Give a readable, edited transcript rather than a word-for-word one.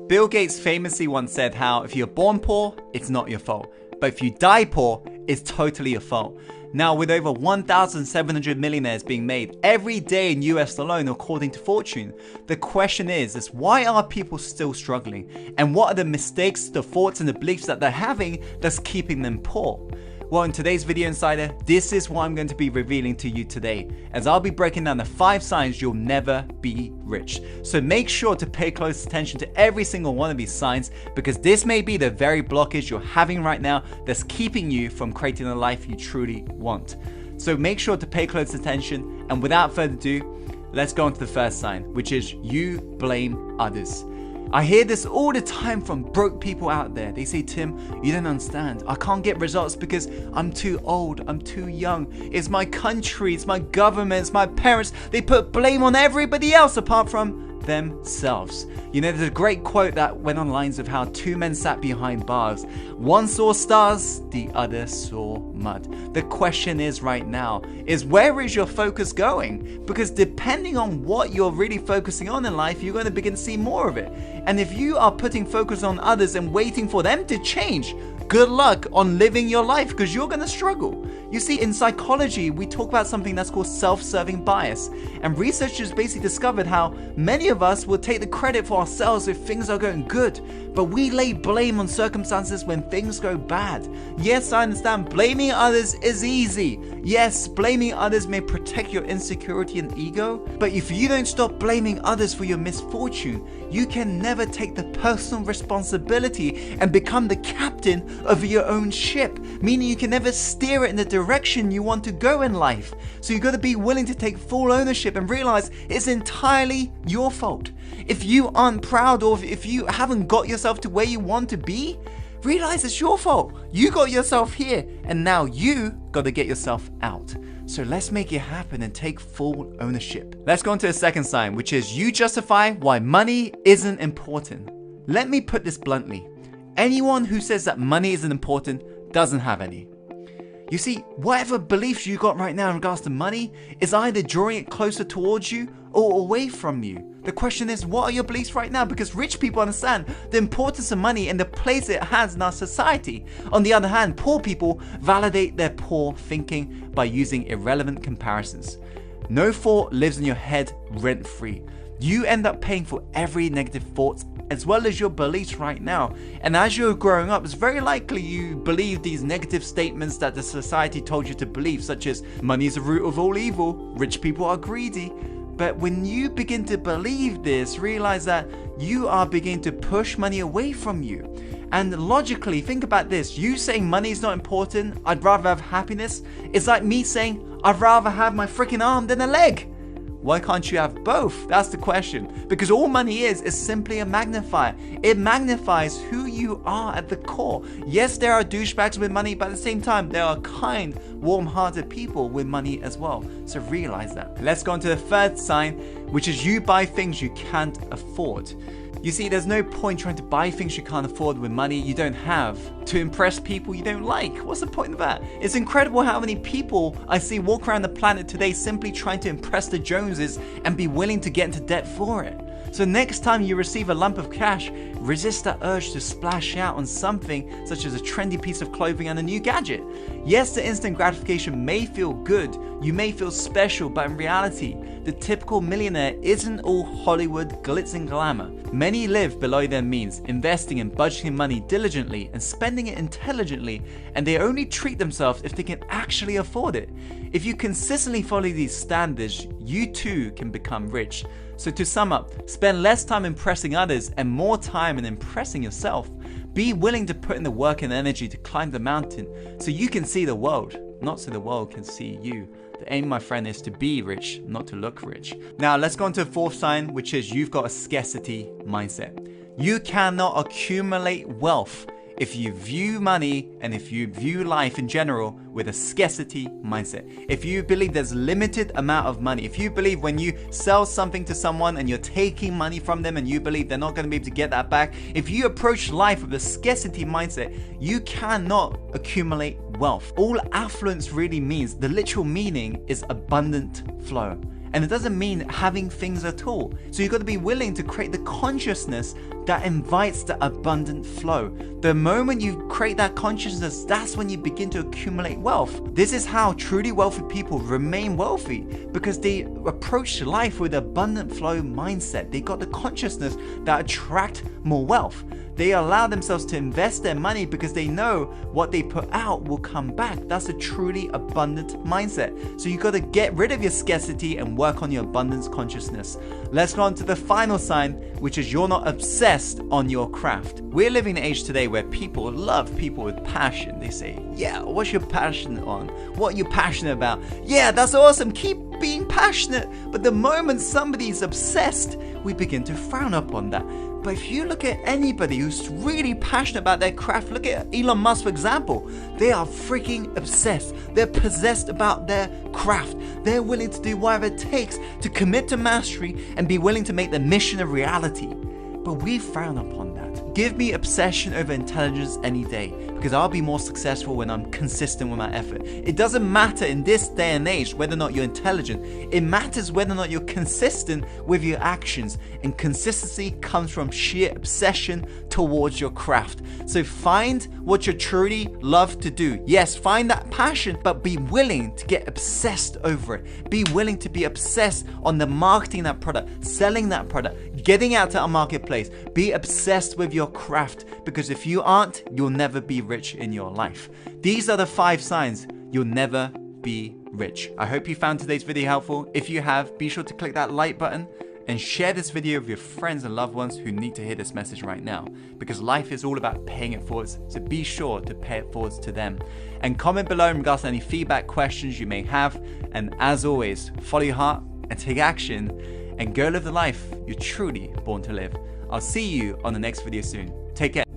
Bill Gates famously once said how if you're born poor, it's not your fault. But if you die poor, it's totally your fault. Now, with over 1,700 millionaires being made every day in US alone, according to Fortune, the question is why are people still struggling? And what are the mistakes, the thoughts, and the beliefs that they're having that's keeping them poor? Well, in today's video insider, this is what I'm going to be revealing to you today, as I'll be breaking down the 5 signs you'll never be rich. So make sure to pay close attention to every single one of these signs, because this may be the very blockage you're having right now that's keeping you from creating the life you truly want. So make sure to pay close attention, and without further ado, let's go on to the first sign, which is you blame others. I hear this all the time from broke people out there. They say, Tim, you don't understand. I can't get results because I'm too old, I'm too young. It's my country, it's my government, it's my parents. They put blame on everybody else apart from themselves. You know, there's a great quote that went on lines of how 2 men sat behind bars. One saw stars, the other saw mud. The question is right now is where is your focus going? Because depending on what you're really focusing on in life, you're going to begin to see more of it. And if you are putting focus on others and waiting for them to change, good luck on living your life, because you're going to struggle. You see, in psychology, we talk about something that's called self-serving bias. And researchers basically discovered how many of us will take the credit for ourselves if things are going good, but we lay blame on circumstances when things go bad. Yes, I understand blaming others is easy. Yes, blaming others may protect your insecurity and ego, but if you don't stop blaming others for your misfortune, you can never take the personal responsibility and become the captain of your own ship, meaning you can never steer it in the direction you want to go in life. So you got to be willing to take full ownership and realize it's entirely your fault. If you aren't proud, or if you haven't got yourself to where you want to be, realize it's your fault. You got yourself here, and now you got to get yourself out. So let's make it happen and take full ownership. Let's go on to the second sign, which is you justify why money isn't important. Let me put this bluntly. Anyone who says that money isn't important doesn't have any. You see, whatever beliefs you got right now in regards to money is either drawing it closer towards you or away from you. The question is, what are your beliefs right now? Because rich people understand the importance of money and the place it has in our society. On the other hand, poor people validate their poor thinking by using irrelevant comparisons. No thought lives in your head rent-free. You end up paying for every negative thought as well as your beliefs right now. And as you're growing up, it's very likely you believe these negative statements that the society told you to believe, such as money is the root of all evil, rich people are greedy. But when you begin to believe this, realize that you are beginning to push money away from you. And logically, think about this. You saying money is not important, I'd rather have happiness, it's like me saying I'd rather have my freaking arm than a leg. Why can't you have both? That's the question. Because all money is simply a magnifier. It magnifies who you are at the core. Yes, there are douchebags with money, but at the same time, there are kind, warm-hearted people with money as well. So realize that. Let's go on to the third sign, which is you buy things you can't afford. You see, there's no point trying to buy things you can't afford with money you don't have to impress people you don't like. What's the point of that? It's incredible how many people I see walk around the planet today simply trying to impress the Joneses and be willing to get into debt for it. So next time you receive a lump of cash, resist that urge to splash out on something such as a trendy piece of clothing and a new gadget. Yes, the instant gratification may feel good, you may feel special, but in reality, the typical millionaire isn't all Hollywood glitz and glamour. Many live below their means, investing and budgeting money diligently and spending it intelligently, and they only treat themselves if they can actually afford it. If you consistently follow these standards, you too can become rich. So to sum up, spend less time impressing others and more time in impressing yourself. Be willing to put in the work and energy to climb the mountain so you can see the world, not so the world can see you. The aim, my friend, is to be rich, not to look rich. Now let's go on to the fourth sign, which is you've got a scarcity mindset. You cannot accumulate wealth if you view money and if you view life in general with a scarcity mindset. If you believe there's limited amount of money, if you believe when you sell something to someone and you're taking money from them and you believe they're not going to be able to get that back, if you approach life with a scarcity mindset, you cannot accumulate wealth. All affluence really means, the literal meaning is abundant flow. And it doesn't mean having things at all. So you've got to be willing to create the consciousness that invites the abundant flow. The moment you create that consciousness, that's when you begin to accumulate wealth. This is how truly wealthy people remain wealthy, because they approach life with abundant flow mindset. They got the consciousness that attract more wealth. They allow themselves to invest their money because they know what they put out will come back. That's a truly abundant mindset. So you got to get rid of your scarcity and work on your abundance consciousness. Let's go on to the final sign, which is you're not obsessed on your craft. We're living in an age today where people love people with passion. They say, yeah, what's your passion on? What are you passionate about? Yeah, that's awesome. Keep being passionate. But the moment somebody's obsessed, we begin to frown upon that. But if you look at anybody who's really passionate about their craft, look at Elon Musk, for example. They are freaking obsessed. They're possessed about their craft. They're willing to do whatever it takes to commit to mastery and be willing to make their mission a reality. But we frown upon that. Give me obsession over intelligence any day, because I'll be more successful when I'm consistent with my effort. It doesn't matter in this day and age whether or not you're intelligent. It matters whether or not you're consistent with your actions. And consistency comes from sheer obsession towards your craft. So find what you truly love to do. Yes, find that passion, but be willing to get obsessed over it. Be willing to be obsessed on the marketing that product, selling that product, getting out to a marketplace. Be obsessed with your craft, because if you aren't, you'll never be rich in your life. These are the 5 signs you'll never be rich. I hope you found today's video helpful. If you have, be sure to click that like button and share this video with your friends and loved ones who need to hear this message right now, because life is all about paying it forwards. So be sure to pay it forwards to them. And comment below in regards to any feedback, questions you may have. And as always, follow your heart and take action and go live the life you're truly born to live. I'll see you on the next video soon. Take care.